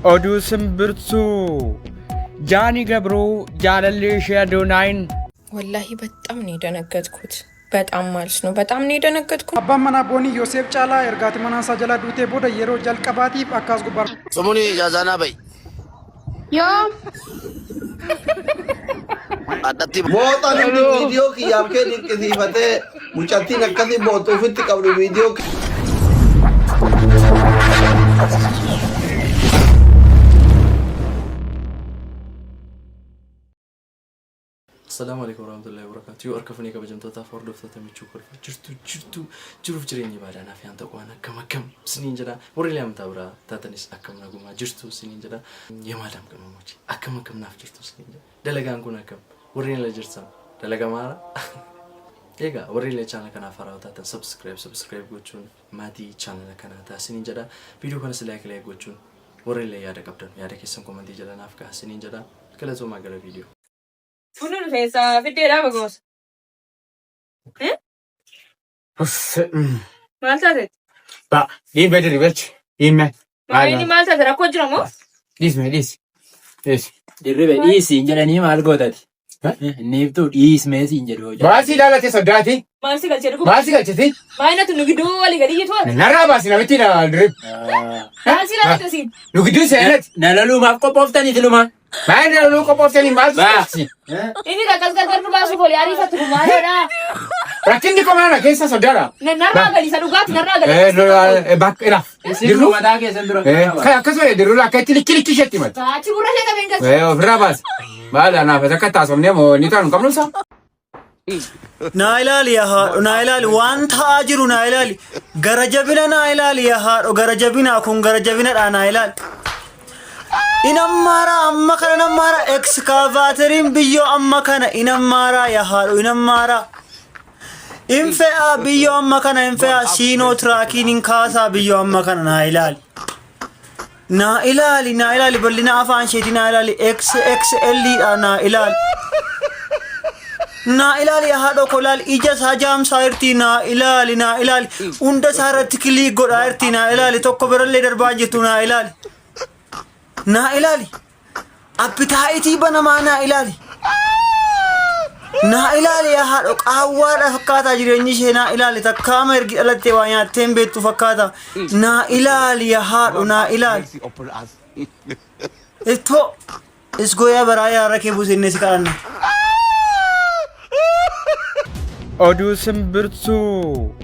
Oduu simbirtuu Jaani Gabroo jaalallee ishee Adoonaayን ወላሂ በጣም ነው የደነገጥኩት። በጣም ማለት ነው በጣም ነው የደነገጥኩት። አባን መና ቦኒ ዮሴፍ ጫላ እርጋት መናሳ ጀላ ዱቴ ቦደ የሮ ጀልቀባቲፍ አካስ ጉባር ሰሙኒ ያዛና በይ ዮ አጣቲ ሞጣን ቪዲዮ ኪያምከ ዲንቅሲፈቴ ሙጫቲ ነከሲ ቦቶ ፍት ቀብሉ ቪዲዮ السلام عليكم ورحمة الله وبركاته. أركفني كبجمت تافور دفتة تمشي كل جرف جريني بعد أنا في أنت وأنا كم سنين جدا وريلي أم تابرا تاتنيس أكم نقوم جرتو سنين جدا يوم هذا كم موجي أكم ناف جرتو سنين جدا دلقان كنا كم وريني لجرتهم دلقا مارا إيجا وريلي channel كنا فراو تاتن subscribe قوتشون مادي channel كنا تاسنين جدا فيديو كنا سلاك ليه قوتشون وريلي يا ركبتن يا ركيسم كومنتي جدا نافكا سنين جدا كلا زوما قرا فيديو Funun fesa fidera bagos. Malta det. Ba, din better rich. In me. Ini malta det rakko jira mo? This. Dirribe dhiisi hin jedhanii maal gootati? Neeftuu dhiismee siin jedhu hojjeta. Baasii ilaalate soddaati. Maalsi galchee dhugu? Baasii galchiti. Maayinatu nu gidduu walii gadi jitu. Narraa baasii namitti na drip. Maalsi ilaalate siin? Nu gidduu seenet. Nalaluumaaf qophooftaniiti lumaan. Maayinni naluu qophoofsanii maal baasi. Inni kakkas gargar nu baasu fooli ariifatu nu maalidha? Rakkinni komaana keessa soddaadha. Narraa galisa dhugaati narraa galisa. Bakka iraaf. Dirruu mataa keessan dura. Kan akkasuma dirruu akka itti likki isheetti mati. Achi gurra ishee qabeen galcha. Ofirraa baasi. Maal anaaf akka taasifamnee moo ni taanu qabnuusa? Nailali ya haadho nailali wanta ajiru nailali garajabina nailali ya haadho garajabina kun garajabina dha nailali inammara amma kana nammara excavatorinn biyyo amma kana inammara ya haadho inammara infea biyyo amma kana infea sino tracking in kaasa biyyo amma kana nailali ballina afaan sheeti nailali XXL dha nailali na ilali haadho kolal ija sajam sairti na ilali unda sarati kili goda irti na ilali tokko beralle darba jirtu na ilali appetite banama na ilali haadho qawwaadha fakkaata jireenyi ishee na ilali takkaama ergi dhalatte waa nyaatteen beektu fakkaata na ilali haadho na ilali itto isgoya baraaya rakee buusenne si kadhanna Oduu simbirtuu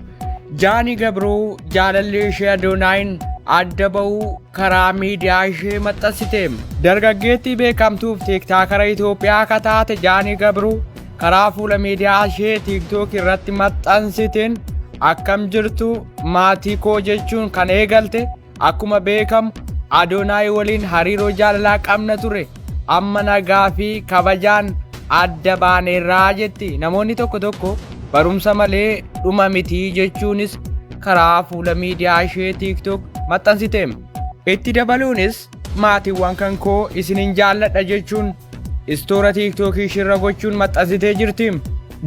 Jaani Gabroo jaalallee ishee Adoonaayin adda ba'uu karaa miidiyaa ishee maxxansiteem. Dargaggeettii beekamtuuf tiiktaakara Itoophiyaa akka taate Jaani Gabroo karaa fuula miidiyaa ishee tiiktook irratti maxxansiteen akkam jirtu maatii koo jechuun kan eegalte akkuma beekamu Adoonaay waliin hariiroo jaalalaa qabna ture amma nagaa fi kabajaan adda baaneerraa jetti. Namoonni tokko barumsa malee dhuma mitii jechuunis karaa fuula miidiyaa ishee tiiktook maxxansiteem. Itti dabaluunis maatiiwwan kan koo isinin jaalladha jechuun istoora tiiktookii ishirra gochuun maxxansitee jirti.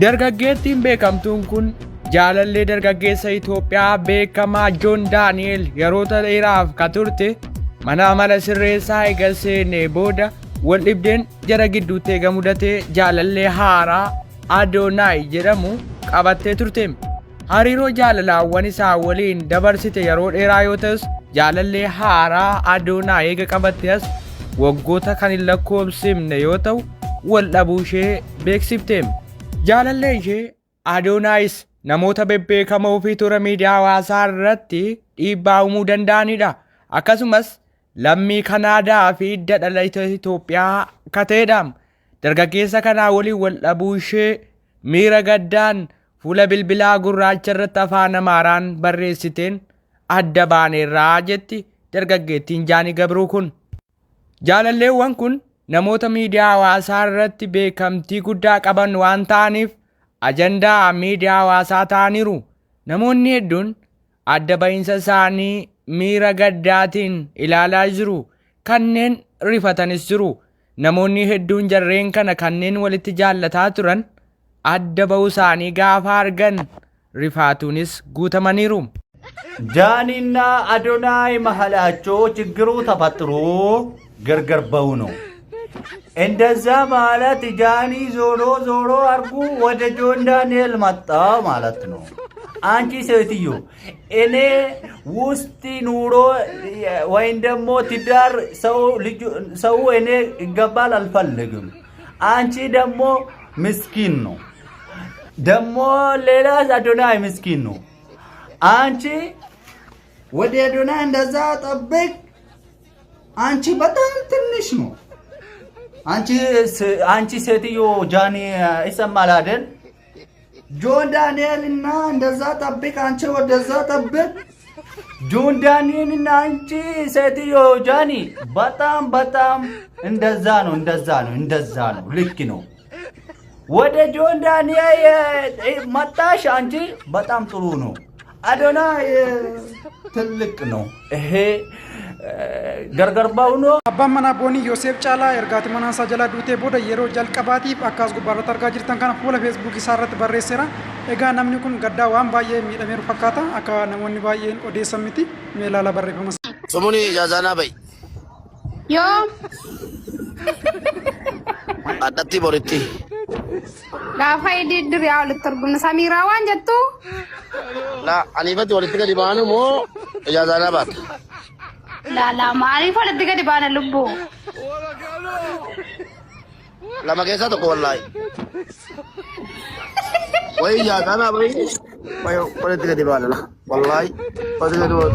Dargaggeettiin beekamtuun kun jaalallee dargaggeessa Itoophiyaa beekamaa Joon Daani'el yeroo dheeraaf ka turte mana amala sirreessaa eega seenee booda wal dhibdeen jara gidduutti eega mudatee jaalallee haaraa Adoonaay jedhamu qabattee turte. Hariiroo jaalalaawwan isaa waliin dabarsite yeroo dheeraa yoo ta'us jaalallee haaraa Adoonaay eega qabattee as waggoota kan hin lakkoofsifne yoo ta'u wal dhabuu ishee beeksifte. Jaalallee ishee Adoonaayis namoota bebbeekamoo fi toora miidiyaa hawaasaa irratti dhiibbaa uumuu danda'anidha. Akkasumas lammii Kanaadaa fi hidda dhalata Itoophiyaa akka ta'edha. Dargaggeessa kanaa waliin wal dhabuu ishee miira gaddaan fuula bilbilaa gurraacha irratti afaan Amaaraan barreessiteen adda baaneerraa jetti dargaggeettiin Jaani Gabroo kun. Jaalalleewwan kun namoota miidiyaa hawaasaa irratti beekamtii guddaa qaban waan ta'aniif ajandaa miidiyaa hawaasaa ta'aniiru. Namoonni hedduun adda ba'iinsa isaanii miira gaddaatiin ilaalaa jiru. Kanneen rifatanis jiru. Namoonni hedduun jarreen kana kanneen walitti jaallataa turan adda ba'uu isaanii gaafa argan rifaatuunis guutamaniiru. ጃኒና አዶናይ መሃላቸው ችግሩ ተፈጥሮ ገርገርበው ነው። እንደዛ ማለት ጃኒ ዞሮ ዞሮ አርጉ ወደ ጆን ዳንኤል መጣ ማለት ነው። አንቺ ሴትዮ እኔ ውስጥ ኑሮ ወይም ደግሞ ትዳር ሰው እኔ ይገባል አልፈልግም። አንቺ ደግሞ ምስኪን ነው። ደግሞ ሌላ አዶናይ ምስኪን ነው። አንቺ ወደ አዶናይ እንደዛ ጠብቅ። አንቺ በጣም ትንሽ ነው። አንቺ ሴትዮ ጃኒ ይሰማል አይደል? ጆን ዳንኤል እና እንደዛ ጠብቅ። አንቺ ወደዛ ጠብቅ። ጆን ዳንኤል እና አንቺ ሴትዮ ጃኒ በጣም እንደዛ ነው። ልክ ነው። ወደ ጆን ዳንኤል መጣሽ። አንቺ በጣም ጥሩ ነው። አዶናይ ትልቅ ነው። ይሄ ገርገርባው ነው። Abbaan manaa boonii Yoosef Caalaa ergaati manaa isaa jala duutee booda yeroo jalqabaatiif akkas gubbaarratti argaa jirtan kana fuula feesbuukii isaa irratti barreesseera. Egaa namni kun gaddaa waan baay'ee miidhameeru fakkaata. Akka namoonni baay'een odeessan miti. Mee ilaala barreeffama. Sumuni jaazanaa bayi. Yoo. Addatti boritti. Gaafa ididdir yaa walitti arguna Samiraa waan jettu. Aniifatti walitti gadi baanu moo jaazanaa baata? Lala maaliif walitti gadi baana lubbu? Lama keessaa tokko wallaahi. Wayi jaazanaa bayi. Walitti gadi baana la. Wallaahi. Walitti gadi baana.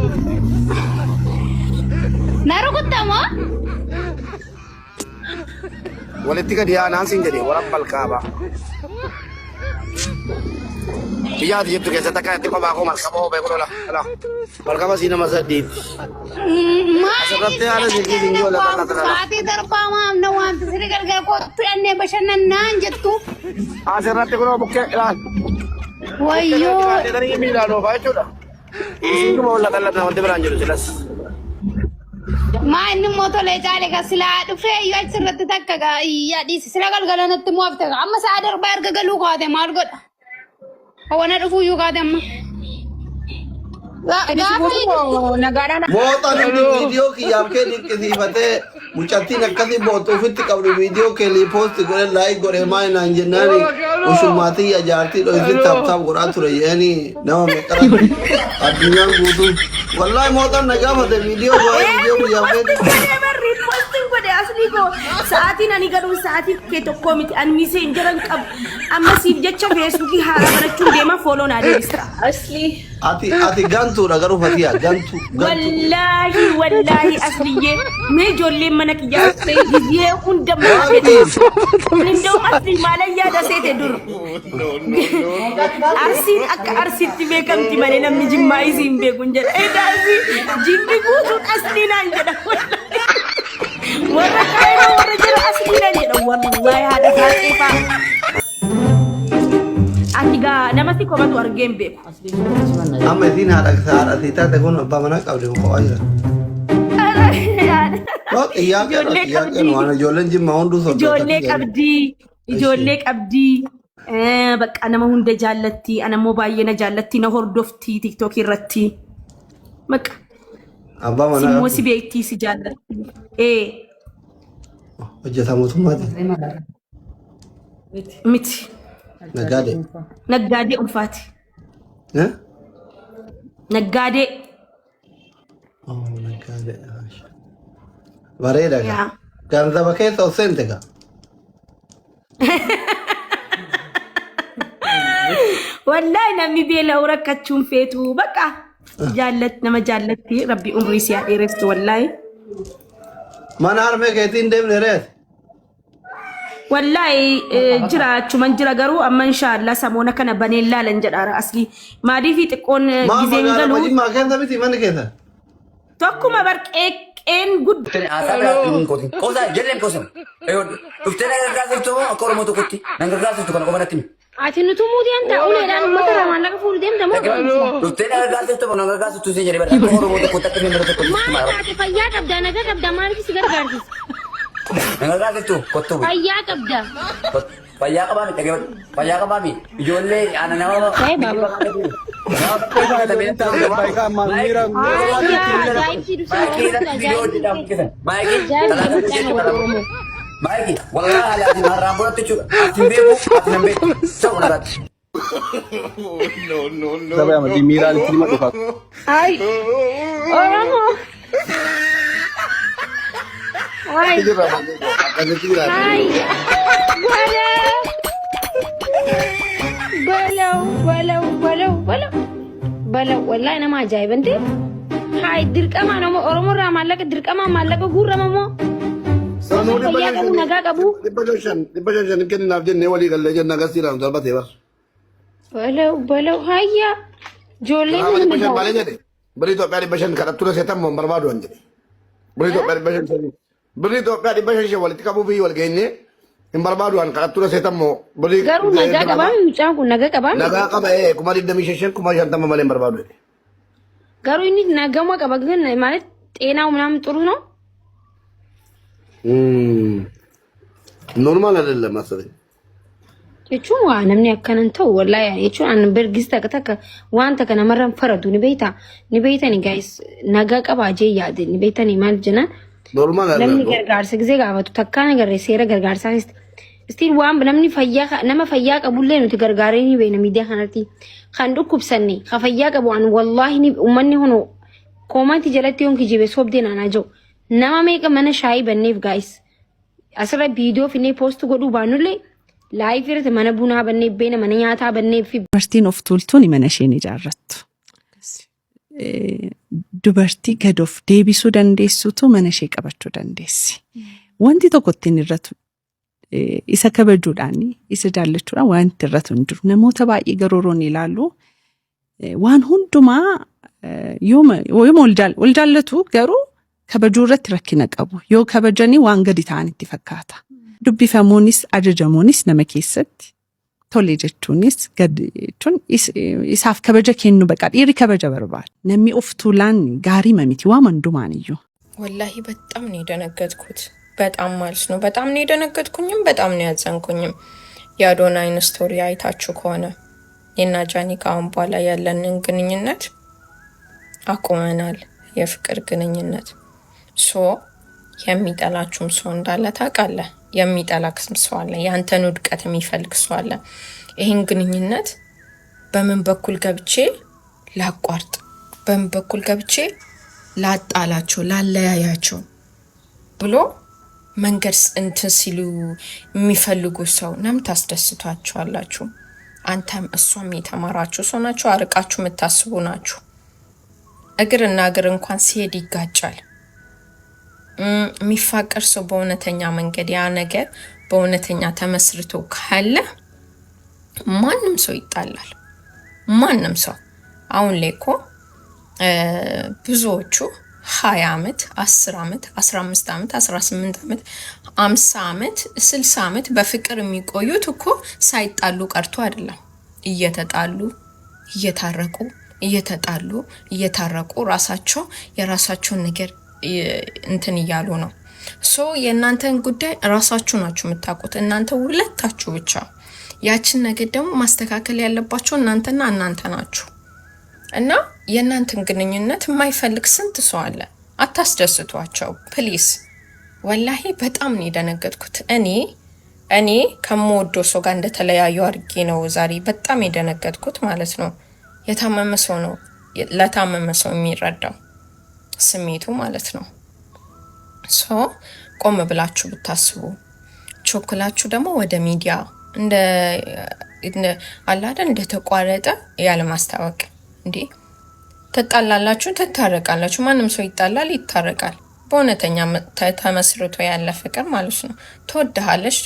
Na rukuttamoo? Walitti gadi aanaan siin jedhee warra balkaaba. Biyyaati jettu keessatti akka itti kophaa koo malkaba hoo beeku lola. Malkaba sii nama saddeetti. Asirratti haala silkii siin yoo lafa lafa lafa. Saatii darbaa maamna wanti sirri gargar kootu dhannee bashannannaan jettu. Asirratti kunoo bukkee ilaal. Wayyoo. Deetanii miilaan oofaa jechuudha. Isiin kuma lafa lafa wanti biraan jiru silas. Maa inni mootolee caalee kan silaa dhufee yoo asirratti takka yaadhiisi sila galgalanatti moofte amma sa'a darbaa erga galuu kaate maal godha? Hawana dhufuu iyyuu kaate amma. Mootaan inni viidiyoo kiyyaaf kee dinqisiifatee mucattiin akkasii bootu ofitti qabdu viidiyoo kee liipoosti godhe laayik godhe maa naan jennaani ushummaatii ajaartii dho'itti taaptaap godhaa ture yeeni nama meeqara addunyaan guutuu wallaahi mootaan na gaafate viidiyoo kiyyaaf kee sa'aatiin ani garuu sa'aatii kee tokkoo miti ani misee hin jiran qabu amma siif jecha feesbuukii haaraa barachuun deema fooloon adeemsira. Ati gantuudha garuu fatiyaa gantu. Wallaahi asliyyee mee ijoolleen mana kiyyaa gizyee hunda mana fedhe indoo asli maala yaada seete dur arsiin akka arsiitti beekamti malee namni jimmaa isiin beekun jedha edaasi jimmi guutuun asliinaan jedha warra kaayoo warra jira asliinaan jedha wallahi haadha saaxiifaa ati gaa namatti kophaatu argeen beeku. Amma isiin haadha taate kun abbaa manaa qabdi kophaa jira. Ijoolleen jimmaa hunduu ijoollee qabdii bakka nama hunda jaallatti anammoo baay'ee na jaallatti na hordofti tiktookii irratti bakka abbaa manaa simmoo si beektii si jaallatti hojjetaa mootummaati miti naggaadee ulfaati naggaadee bareeda ganzaba keessa osseente ga wallahi namni beela rakkachuun feetu bakka nama jaallatti rabbi umrii si haa dheeressu wallahi mana harmee keetiin deemne reet wallahi jiraachuman jira garuu amma inshallah samoona kana baneen laalan jedhaara asli maadii fi xiqqoon gizeen galu maa keessa miti manni keessa tokkuma barqeeqqeen guddaan Cosa jedhem cosa dhuftee nagargaasiftu akka oromoo tokkotti nagargaasiftu kana qofa natti Ati nuti muutii anta uleedhaan uummata ramaan laga fuudhu deemta moo? dhuftee nagargaasiftu si jedhee bara akka oromoo tokkotti akka miindara tokkotti Maal taate fayyaa qabdaa nagaa qabdaa maaliif si gargaartisa? nagargaasiftu kottu Fayyaa qabdaa. Fayyaa qabaa miti dhagee fayyaa qabaa miti ijoollee ana nama Maiki wallahi ala di marang bola tu atimbeku atimbeku so udah no sabi ama di mira ni terima doa Ay. Orang mo. Ay. Ay. Balau wallahi nama ajaib ente. Hai dirqama nama Oromo ra malaka dirqama malaka gurra mamo. Fayyaa qabu nagaa qabu. Dibashan kennaaf jennee walii galle jenna gasiiraan darbate bar. Balau hayya. Joollee nama dibashan malee jedhe. Bari Itoophiyaa dibashan kadhattuu seetan moo barbaadu an jedhe. Bari Itoophiyaa dibashan sanii. Bari Itoophiyaa dibashan shee walitti qabuu fi wal geenye hin barbaadu an kadhattuu seetan moo bari. Garuu nagaa qabaa mucaan kun nagaa qabaa. Nagaa qaba 25,000 malee hin barbaadu. Garuu inni nagama qaba ግን ማለት ጤናው ምናምን ጥሩ ነው። ኖርማል አይደለም መሰለኝ jechuun waa namni akkanan ta'u wallahi jechuun an bergis takka wanta kana marran faradu ni beeytani guys nagaa qaba jee yaade ni beeytani maal jenaan ኖርማል አይደለም namni gargaarsa gisee gaafatu takka nagarre seera gargaarsaa istiin waan namni fayyaa nama fayyaa qabullee nuti gargaaree ni beena miidiyaa kanatti kan dhukkubsanne ka fayyaa qabu an wallahi ni ummanni hono koomatti jalatti yonki jibe sobdeen ana jiru nama meeqa mana shaayii banneef guys asirra viidiyoo finne post godhuu baanullee laayif irratti mana bunaa bannee beena mana nyaataa bannee fi dubartiin of tuultuun mana isheen ijaarrattu. Dubartii gad of deebisuu dandeessutu mana ishee qabachuu dandeessi. Wanti tokko ittiin irratu isa kabajuudhaan isa jaallachuudhaan wanti irratu hin jiru. Namoota baay'ee garooroon ilaalu waan hundumaa yooma wal jaallatu garuu kabajuu irratti rakkina qabu. Yoo kabajanii waan gadi ta'anitti fakkaata. Dubbifamuunis ajajamuunis nama keessatti tole jechuunis gadi jechuun isaaf kabaja kennu baqa dhiirri kabaja barbaada. Namni of tuulaan gaarii mamiti waan hundumaaniyyuu. Wallahi በጣም ነው የደነገጥኩት በጣም ማለት ነው በጣም ነው የደነገጥኩኝም በጣም ነው ያዘንኩኝም የአዶናይን ስቶሪ አይታችሁ ከሆነ የና ጃኒ ካሁን በኋላ ያለንን ግንኙነት አቁመናል የፍቅር ግንኙነት ሶ የሚጠላችሁም ሰው እንዳለ ታውቃለህ የሚጠላክም ሰው አለ ያንተን ውድቀት የሚፈልግ ሰው አለ ይሄን ግንኙነት በምን በኩል ገብቼ ላቋርጥ በምን በኩል ገብቼ ላጣላቸው ላለያያቸው ብሎ መንገድ እንትን ሲሉ የሚፈልጉ ሰው ነም ታስደስቷቸዋላችሁ አንተም እሷም የተማራችሁ ሰው ናችሁ አርቃችሁ የምታስቡ ናችሁ እግርና እግር እንኳን ሲሄድ ይጋጫል የሚፋቀር ሰው በእውነተኛ መንገድ ያ ነገር በእውነተኛ ተመስርቶ ካለ ማንም ሰው ይጣላል ማንም ሰው አሁን ላይ እኮ ብዙዎቹ 20 ዓመት 10 ዓመት 15 ዓመት 18 ዓመት 50 ዓመት 60 ዓመት በፍቅር የሚቆዩት እኮ ሳይጣሉ ቀርቶ አይደለም እየተጣሉ እየታረቁ እየተጣሉ እየታረቁ ራሳቸው የራሳቸውን ነገር እንትን እያሉ ነው ሶ የእናንተን ጉዳይ ራሳችሁ ናችሁ የምታውቁት እናንተ ሁለታችሁ ብቻ ያችን ነገር ደግሞ ማስተካከል ያለባችሁ እናንተና እናንተ ናችሁ እና የእናንተን ግንኙነት የማይፈልግ ስንት ሰው አለ አታስደስቷቸው ፕሊዝ ወላሂ በጣም ነው የደነገጥኩት እኔ ከመወደው ሰው ጋር እንደተለያዩ አድርጌ ነው ዛሬ በጣም የደነገጥኩት ማለት ነው የታመመ ሰው ነው ለታመመ ሰው የሚረዳው ስሜቱ ማለት ነው ሶ ቆም ብላችሁ ብታስቡ ቾክላችሁ ደግሞ ወደ ሚዲያ እንደ አላደ እንደ ተቋረጠ ያለ ማስታወቅ እንዴ ተጣላላችሁ ተታረቃላችሁ ማንም ሰው ይጣላል ይታረቃል በእውነተኛ ተመስርቶ ያለ ፍቅር ማለት ነው ተወዳለሽ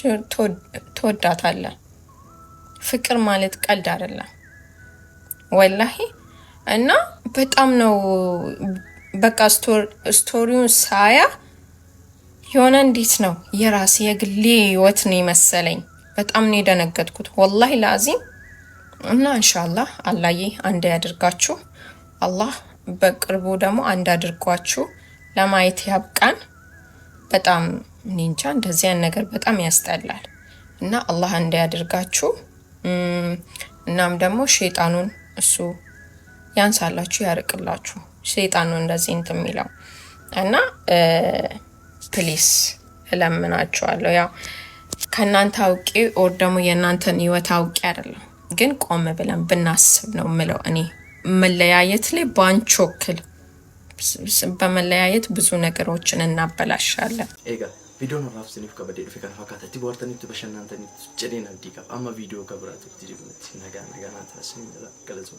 ተወዳታለህ ፍቅር ማለት ቀልድ አይደለም ወላሂ እና በጣም ነው በቃ ስቶሪውን ሳያ የሆነ እንዴት ነው የራስ የግሌ ህይወት ነው መሰለኝ በጣም ነው የደነገጥኩት ወላሂ ላዚም እና ኢንሻአላህ አላህ አንድ ያድርጋችሁ አላህ በቅርቡ ደግሞ አንድ አድርጓችሁ ለማየት ያብቃን በጣም እንጃ እንደዚህ አይነት ነገር በጣም ያስጠላል እና አላህ እንዲያደርጋችሁ እናም ደግሞ ሸይጣኑን እሱ ያንሳላችሁ ያርቅላችሁ። ሸይጣኑ እንደዚህ እንትን የሚለው እና ፕሊስ እለምናችኋለሁ። ያው ከእናንተ አውቄ ኦር ደግሞ የእናንተን ህይወት አውቄ አይደለም፣ ግን ቆም ብለን ብናስብ ነው ምለው። እኔ መለያየት ላይ ባንቾክል፣ በመለያየት ብዙ ነገሮችን እናበላሻለን። ቪዲዮን ራፍ ስኒፍ ከበደ ዱፈ ከን ፈካታቲ ቦርተኒት በሸናንተኒ ጨዴና ዲካ አማ ቪዲዮ ከብራቱ ዲግምት ነጋ ናንተስኒ ገለጹ